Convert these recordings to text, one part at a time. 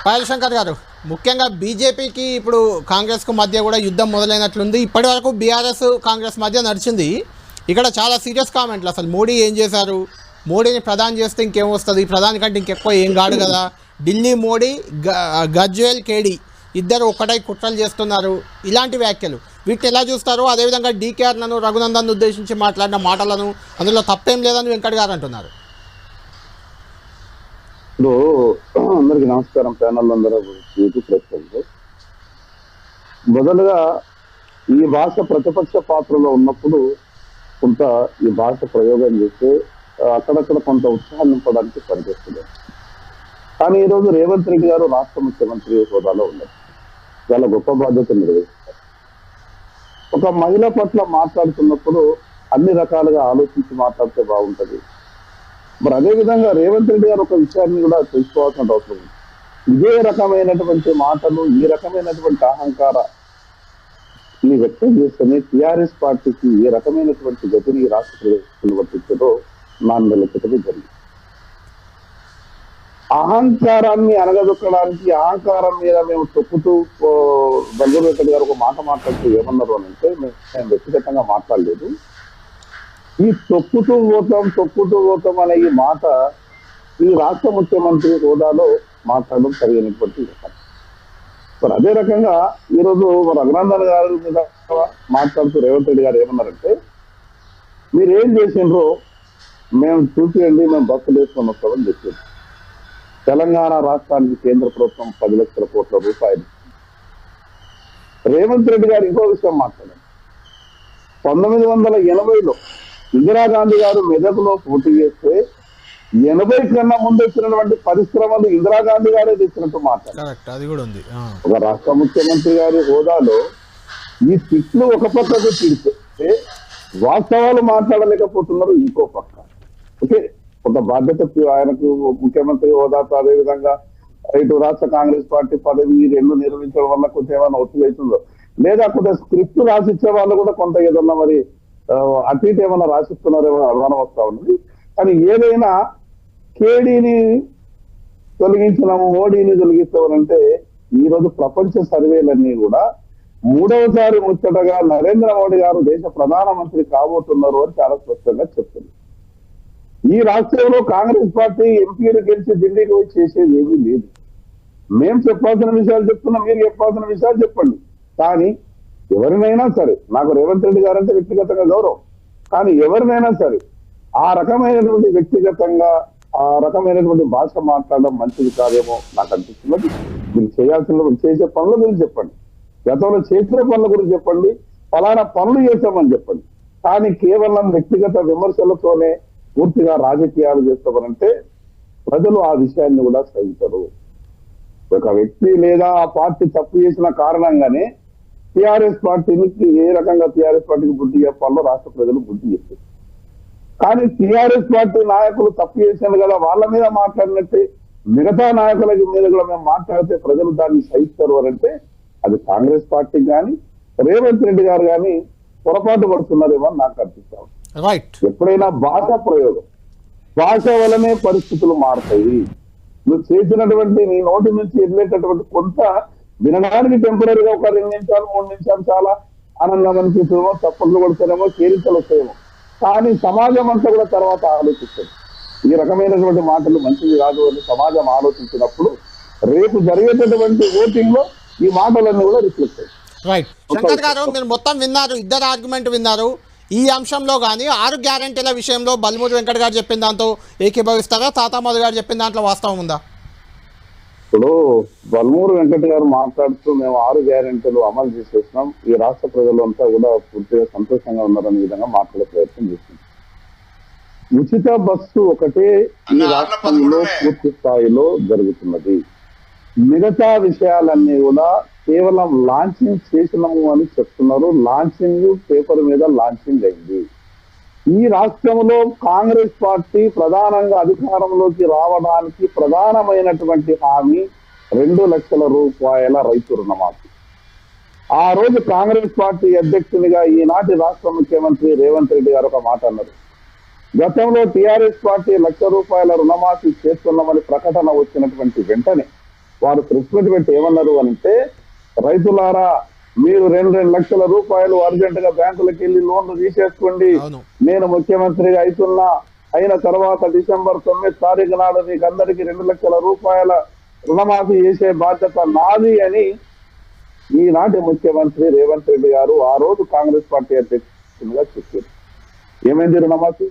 పాయల్ శంకర్ గారు, ముఖ్యంగా బీజేపీకి ఇప్పుడు కాంగ్రెస్కు మధ్య కూడా యుద్ధం మొదలైనట్లుంది. ఇప్పటి వరకు బీఆర్ఎస్ కాంగ్రెస్ మధ్య నడిచింది. ఇక్కడ చాలా సీరియస్ కామెంట్లు. అసలు మోడీ ఏం చేశారు, మోడీని ప్రధాని చేస్తే ఇంకేం వస్తుంది, ప్రధాని కంటే ఇంకెక్కువ ఏం కాడు కదా, ఢిల్లీ మోడీ, గజ్వేల్ కేడీ ఇద్దరు ఒక్కటై కుట్రలు చేస్తున్నారు, ఇలాంటి వ్యాఖ్యలు వీటిని ఎలా చూస్తారు? అదేవిధంగా డీకేఆర్లను, రఘునందన్ ఉద్దేశించి మాట్లాడిన మాటలను అందులో తప్పేం లేదని వెంకట్ గారు అంటున్నారు. ఇప్పుడు అందరికి నమస్కారం, ప్యానల్ అందరూ ప్రేక్షకులు. మొదలుగా ఈ భాష ప్రతిపక్ష పాత్రలో ఉన్నప్పుడు కొంత ఈ భాష ప్రయోగం చేస్తే అక్కడక్కడ కొంత ఉత్సాహం నింపడానికి పనిచేస్తుంది. కానీ ఈరోజు రేవంత్ రెడ్డి గారు రాష్ట్ర ముఖ్యమంత్రి హోదాలో ఉన్నారు, చాలా గొప్ప బాధ్యత నిర్వహిస్తారు. ఒక మహిళ పట్ల మాట్లాడుతున్నప్పుడు అన్ని రకాలుగా ఆలోచించి మాట్లాడితే బాగుంటది. మరి అదేవిధంగా రేవంత్ రెడ్డి గారు ఒక విషయాన్ని కూడా తెలుసుకోవాల్సిన అవసరం ఉంది. ఇదే రకమైనటువంటి మాటలు, ఈ రకమైనటువంటి అహంకారాన్ని వ్యక్తం చేస్తేనే టిఆర్ఎస్ పార్టీకి ఏ రకమైనటువంటి గతిని రాష్ట్ర ప్రజలు వర్తించదో 4 నెలల క్రితం జరిగింది. అహంకారాన్ని అనగదొక్కడానికి, అహంకారం మీద మేము తొక్కుతూ బల్గూర్ వెంకట్ గారు ఒక మాట మాట్లాడుతూ ఏమన్నారు అని అంటే, మేము వ్యక్తిగతంగా మాట్లాడలేదు, ఈ తొక్కుతూ పోతాం అనే ఈ మాట ఈ రాష్ట్ర ముఖ్యమంత్రి హోదాలో మాట్లాడడం సరైనటువంటి విషయం. మరి అదే రకంగా ఈరోజు రఘునందన్ గారి మీద మాట్లాడుతూ రేవంత్ రెడ్డి గారు ఏమన్నారంటే, మీరేం చేసిండ్రో మేము చూపియండి, మేము బస్సులు వేసుకొని వస్తామని చెప్పారు. తెలంగాణ రాష్ట్రానికి కేంద్ర ప్రభుత్వం 10 లక్షల కోట్ల రూపాయలు. రేవంత్ రెడ్డి గారు ఇంకో విషయం మాట్లాడారు. 1980లో ఇందిరాగాంధీ గారు మెదకులో పోటీ చేస్తే 80 కన్నా ముందు వచ్చినటువంటి పరిశ్రమలు ఇందిరాగాంధీ గారే తెచ్చినట్టు మాట్లాడారు. ఒక రాష్ట్ర ముఖ్యమంత్రి గారి హోదాలో ఈ తిట్లు ఒక పక్కకు తిడితే వాస్తవాలు మాట్లాడలేకపోతున్నారు ఇంకో పక్క. ఓకే, ఒక బాధ్యత ఆయనకు ముఖ్యమంత్రి హోదాతో, అదేవిధంగా ఇటు రాష్ట్ర కాంగ్రెస్ పార్టీ పదవి ఈ రెండు నిర్వహించడం వల్ల కొంత ఏమైనా ఒత్తిడి అవుతుందో, లేదా కొంత స్క్రిప్ట్ రాసిచ్చే వాళ్ళు కూడా కొంత ఏదన్నా మరి అటు ఇటు ఏమైనా రాసిస్తున్నారేమో అనుమానం వస్తా ఉన్నది. కానీ ఏదైనా కేడీని తొలగించినాము, మోడీని తొలగిస్తామనంటే ఈరోజు ప్రపంచ సర్వేలన్నీ కూడా 3వసారి ముచ్చటగా నరేంద్ర మోడీ గారు దేశ ప్రధానమంత్రి కాబోతున్నారు అని చాలా స్పష్టంగా చెప్తుంది. ఈ రాష్ట్రంలో కాంగ్రెస్ పార్టీ ఎంపీలు గెలిచి ఢిల్లీకి వచ్చి చేసేది ఏమీ లేదు. మేము చెప్పాల్సిన విషయాలు చెప్తున్నాం, మీరు చెప్పాల్సిన విషయాలు చెప్పండి. కానీ ఎవరినైనా సరే, నాకు రేవంత్ రెడ్డి గారు అంటే వ్యక్తిగతంగా గౌరవం, కానీ ఎవరినైనా సరే ఆ రకమైనటువంటి వ్యక్తిగతంగా ఆ రకమైనటువంటి భాష మాట్లాడడం మంచిది కాదేమో నాకు అనిపిస్తున్నది. మీరు చేసే పనుల గురించి చెప్పండి, గతంలో చేసిన పనుల గురించి చెప్పండి, ఫలానా పనులు చేస్తామని చెప్పండి. కానీ కేవలం వ్యక్తిగత విమర్శలతోనే పూర్తిగా రాజకీయాలు చేస్తామనంటే ప్రజలు ఆ విషయాన్ని కూడా సహించరు. ఒక వ్యక్తి లేదా ఆ పార్టీ తప్పు చేసిన కారణంగానే టిఆర్ఎస్ పార్టీని ఏ రకంగా టిఆర్ఎస్ పార్టీకి బుద్ధి చెప్పాలో రాష్ట్ర ప్రజలు బుద్ధి చెప్పారు. కానీ టిఆర్ఎస్ పార్టీ నాయకులు తప్పు చేశారు కదా, వాళ్ళ మీద మాట్లాడినట్టే మిగతా నాయకుల మీద కూడా మేము మాట్లాడితే ప్రజలు దాన్ని సహిస్తారు అని అంటే అది కాంగ్రెస్ పార్టీకి కానీ రేవంత్ రెడ్డి గారు కానీ పొరపాటు పడుతున్నారేమో అని నాకు అనిపిస్తాం. ఎప్పుడైనా భాష ప్రయోగం, భాష వల్లనే పరిస్థితులు మారుతాయి. నువ్వు చేసినటువంటి నీ నోటి నుంచి వెళ్ళేటటువంటి కొంత వినడానికి టెంపరీగా ఒక 2 నిమిషాలు 3 నిమిషాలు చాలా ఆనందం అనిపిస్తుందేమో, తప్పట్లు కొడతారేమో, కేరింతలు వస్తాయేమో, కానీ సమాజం అంతా కూడా తర్వాత ఆలోచిస్తుంది. ఈ రకమైనటువంటి మాటలు మంచిది కాదు అని సమాజం ఆలోచించినప్పుడు రేపు జరిగేటటువంటి ఓటింగ్ లో ఈ మాటలన్నీ కూడా రిఫ్లెక్ట్ అయ్యాయి. రైట్ శంకర్ గారు, మీరు మొత్తం విన్నారు, ఇద్దరు ఆర్గ్యుమెంట్ విన్నారు. ఈ అంశంలో కానీ 6 గ్యారెంటీల విషయంలో బల్మూరి వెంకట్ గారు చెప్పిన దాంతో ఏకీభవిస్తారా, తాతామధు గారు చెప్పిన దాంట్లో వాస్తవం ఉందా? ఇప్పుడు బల్మూరి వెంకట్ గారు మాట్లాడుతూ మేము 6 గ్యారెంటీలు అమలు చేసేసినాం, ఈ రాష్ట్ర ప్రజలంతా కూడా పూర్తిగా సంతోషంగా ఉన్నారనే విధంగా మాట్లాడే ప్రయత్నం చేస్తున్నాం. ఉచిత బస్సు ఒకటే ఈ రాష్ట్రంలో పూర్తి స్థాయిలో జరుగుతున్నది. మిగతా విషయాలన్నీ కూడా కేవలం లాంచింగ్ చేసినాము అని చెప్తున్నారు. లాంచింగ్ పేపర్ మీద లాంచింగ్ అయింది. ఈ రాష్ట్రంలో కాంగ్రెస్ పార్టీ ప్రధానంగా అధికారంలోకి రావడానికి ప్రధానమైనటువంటి హామీ 2 లక్షల రూపాయల రైతు రుణమాఫీ. ఆ రోజు కాంగ్రెస్ పార్టీ అధ్యక్షునిగా ఈనాటి రాష్ట్ర ముఖ్యమంత్రి రేవంత్ రెడ్డి గారు ఒక మాట అన్నారు. గతంలో టిఆర్ఎస్ పార్టీ 1 లక్ష రూపాయల రుణమాఫీ చేస్తున్నామని ప్రకటన వచ్చినటువంటి వెంటనే వారు ప్రెస్ మీట్ పెట్టి ఏమన్నారు అంటే, రైతులారా మీరు 2 లక్షల రూపాయలు అర్జెంట్ గా బ్యాంకులకు వెళ్ళి లోన్లు తీసేసుకోండి. నేను ముఖ్యమంత్రిగా అయిన తర్వాత డిసెంబర్ 9 తారీఖు నాడు మీకు అందరికీ 2 లక్షల రూపాయల రుణమాఫీ చేసే బాధ్యత నాది అని ఈనాటి ముఖ్యమంత్రి రేవంత్ రెడ్డి గారు ఆ రోజు కాంగ్రెస్ పార్టీ అధ్యక్షుడిగా చెప్పారు. ఏమైంది రుణమాఫీ?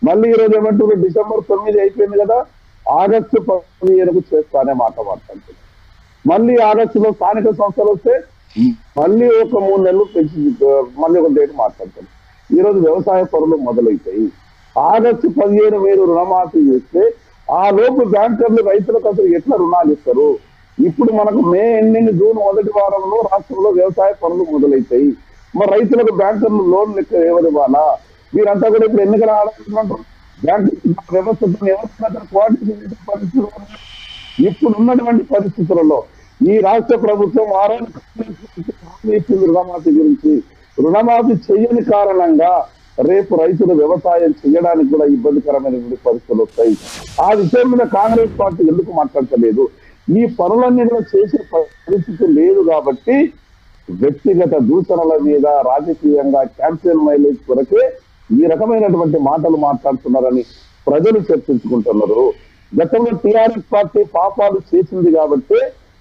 మళ్ళీ ఈ రోజు ఏమంటారు, డిసెంబర్ 9 అయిపోయింది కదా, ఆగస్టు 15కు చేస్తానే మాట మాట్లాడుతుంది. మళ్ళీ ఆగస్టులో స్థానిక సంస్థలు వస్తే మళ్ళీ ఒక 3 నెలలు పెంచి మళ్ళీ ఒక డేట్ మాట్లాడతారు. ఈ రోజు వ్యవసాయ పనులు మొదలైతాయి. ఆగస్టు 15 మీరు రుణమాఫీ చేస్తే ఆ లోపు బ్యాంకర్లు రైతులకు అసలు ఎట్లా రుణాలు ఇస్తారు? ఇప్పుడు మనకు మే ఎండింగ్ జూన్ మొదటి వారంలో రాష్ట్రంలో వ్యవసాయ పనులు మొదలైతాయి. మరి రైతులకు బ్యాంకర్లు లోన్ లెక్క ఎవరు ఇవ్వాలా? మీరంతా కూడా ఇప్పుడు ఎన్నికల ఆలోచించారు. బ్యాంకు వ్యవస్థను పరిస్థితులు ఇప్పుడు ఉన్నటువంటి పరిస్థితులలో ఈ రాష్ట్ర ప్రభుత్వం ఇచ్చింది రుణమాఫీ గురించి. రుణమాఫీ చేయని కారణంగా రేపు రైతులు వ్యవసాయం చేయడానికి కూడా ఇబ్బందికరమైనటువంటి పరిస్థితులు వస్తాయి. ఆ విషయం మీద కాంగ్రెస్ పార్టీ ఎందుకు మాట్లాడలేదు? ఈ పనులన్నీ కూడా చేసే పరిస్థితి లేదు కాబట్టి వ్యక్తిగత దూషణల మీద రాజకీయంగా క్యాంపెయిన్ మైలేజ్ కొరకే ఈ రకమైనటువంటి మాటలు మాట్లాడుతున్నారని ప్రజలు చర్చించుకుంటున్నారు. గతంలో టీఆర్ఎస్ పార్టీ పాపాలు చేసింది కాబట్టి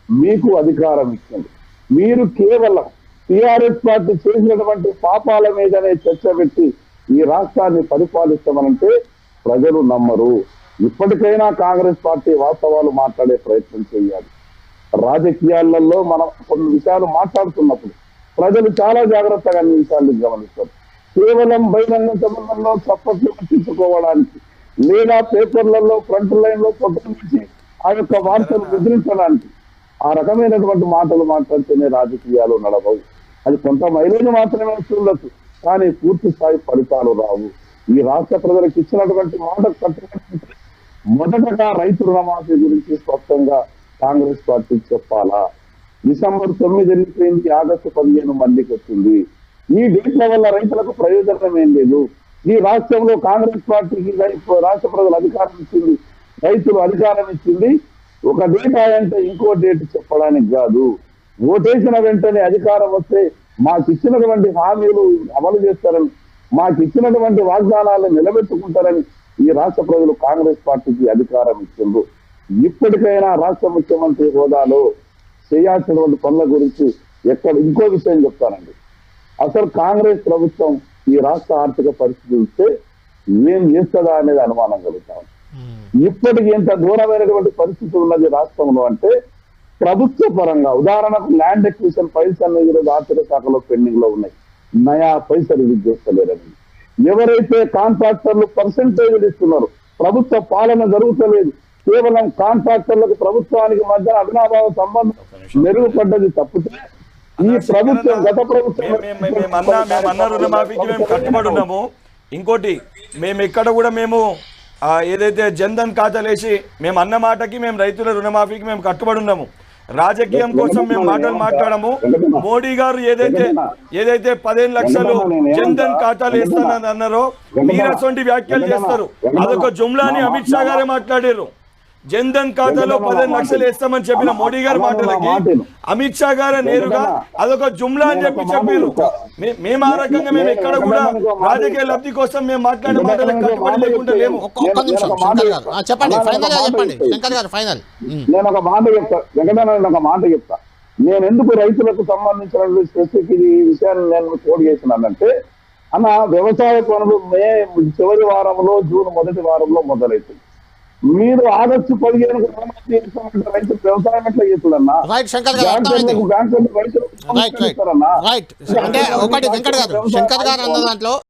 మీకు అధికారం ఇచ్చింది. మీరు కేవలం టీఆర్ఎస్ పార్టీ చేసినటువంటి పాపాల మీదనే చర్చ పెట్టి ఈ రాష్ట్రాన్ని పరిపాలిస్తామనంటే ప్రజలు నమ్మరు. ఇప్పటికైనా కాంగ్రెస్ పార్టీ వాస్తవాలు మాట్లాడే ప్రయత్నం చేయాలి. రాజకీయాలలో మనం కొన్ని విషయాలు మాట్లాడుతున్నప్పుడు ప్రజలు చాలా జాగ్రత్తగా అన్ని విషయాలు గమనిస్తారు. కేవలం బహిరంగ సంబంధంలో చప్పట్లు పట్టించుకోవడానికి లేదా పేపర్లలో ఫ్రంట్ లైన్ లో పొద్దున్నుంచి ఆ యొక్క వార్తలు ముద్రించడానికి ఆ రకమైనటువంటి మాటలు మాట్లాడితేనే రాజకీయాలు నడవవు. అది కొంత మైలేజ్ మాత్రమే ఉండొచ్చు, కానీ పూర్తి స్థాయి ఫలితాలు రావు. ఈ రాష్ట్ర ప్రజలకు ఇచ్చినటువంటి మాట కట్టుబడి మొదటగా రైతు రుణమాఫీ గురించి స్పష్టంగా కాంగ్రెస్ పార్టీ చెప్పాలా? డిసెంబర్ 9 వెళ్ళిపోయింది, ఆగస్టు 15 మళ్ళీకి వచ్చింది. ఈ డేట్ల వల్ల రైతులకు ప్రయోజనం ఏం లేదు. ఈ రాష్ట్రంలో కాంగ్రెస్ పార్టీకి రాష్ట్ర ప్రజలు అధికారం ఇచ్చింది, రైతులు అధికారం ఇచ్చింది ఒక డేట్ అంటే ఇంకో డేట్ చెప్పడానికి కాదు. ఓటేసిన వెంటనే అధికారం వస్తే మాకు ఇచ్చినటువంటి హామీలు అమలు చేస్తారని, మాకు ఇచ్చినటువంటి వాగ్దానాలను నిలబెట్టుకుంటారని ఈ రాష్ట్ర ప్రజలు కాంగ్రెస్ పార్టీకి అధికారం ఇచ్చిండ్రు. ఇప్పటికైనా రాష్ట్ర ముఖ్యమంత్రి హోదాలో చేయాల్సినటువంటి పనుల గురించి ఇంకో విషయం చెప్తానండి. అసలు కాంగ్రెస్ ప్రభుత్వం ఈ రాష్ట్ర ఆర్థిక పరిస్థితి చూస్తే ఏం చేస్తుందా అనేది అనుమానం కలుగుతాం. ఇప్పటికి ఎంత దూరమైనటువంటి పరిస్థితి ఉన్నది రాష్ట్రంలో అంటే ప్రభుత్వ పరంగా, ఉదాహరణకు ల్యాండ్ ఎక్విజిషన్ ఫైల్స్ అనేది ఈరోజు ఆర్థిక శాఖలో పెండింగ్ లో ఉన్నాయి. నయా పైసలు రిలీజ్ చేస్తలేరని. ఎవరైతే కాంట్రాక్టర్లు పర్సెంటేజ్లు ఇస్తున్నారు, ప్రభుత్వ పాలన జరుగుతలేదు, కేవలం కాంట్రాక్టర్లకు ప్రభుత్వానికి మధ్య అవినాభావ సంబంధం మెరుగుపడ్డది తప్పితే ఈ ప్రభుత్వం గత ప్రభుత్వం రుణమాఫీకి మేము కట్టుబడి ఉన్నాము. ఇంకోటి మేము ఎక్కడ కూడా మేము ఏదైతే జన్ధన్ ఖాతాలు వేసి మేము అన్న మాటకి మేము రైతుల రుణమాఫీకి మేము కట్టుబడి ఉన్నాము. రాజకీయం కోసం మేము మాటలు మాట్లాడము. మోడీ గారు ఏదైతే 15 లక్షలు జన్ధన్ ఖాతాలు వేస్తానని అన్నారో మీరు అటువంటి వ్యాఖ్యలు చేస్తారు. అదొక జుమ్లాని అమిత్ షా గారే మాట్లాడారు. జన్ధన్ ఖాతాలో 15 లక్షలు వేస్తామని చెప్పిన మోడీ గారి మాటలకి అమిత్ షా గారు నేరుగా అదొక జుమ్లా అని చెప్పారు. మేము ఆ రకంగా మేము ఎక్కడ కూడా రాజకీయ లబ్ధి కోసం మేము మాట్లాడే మాటలకు కట్టుబడి లేకుండా లేము. నేను ఒక మాట చెప్తా. నేను ఎందుకు రైతులకు సంబంధించిన స్పెసిఫిక్ ఈ విషయాన్ని నేను కోడ్ చేసినానంటే, అన్న వ్యవసాయ పనులు మే చివరి వారంలో జూన్ మొదటి వారంలో మొదలవుతుంది. మీరు ఆగస్టు 15 రైతులు వ్యవసాయం ఎట్లా చేస్తుందన్నా? అంటే ఒకటి వెంకట్ గారు, శంకర్ గారు అన్న దాంట్లో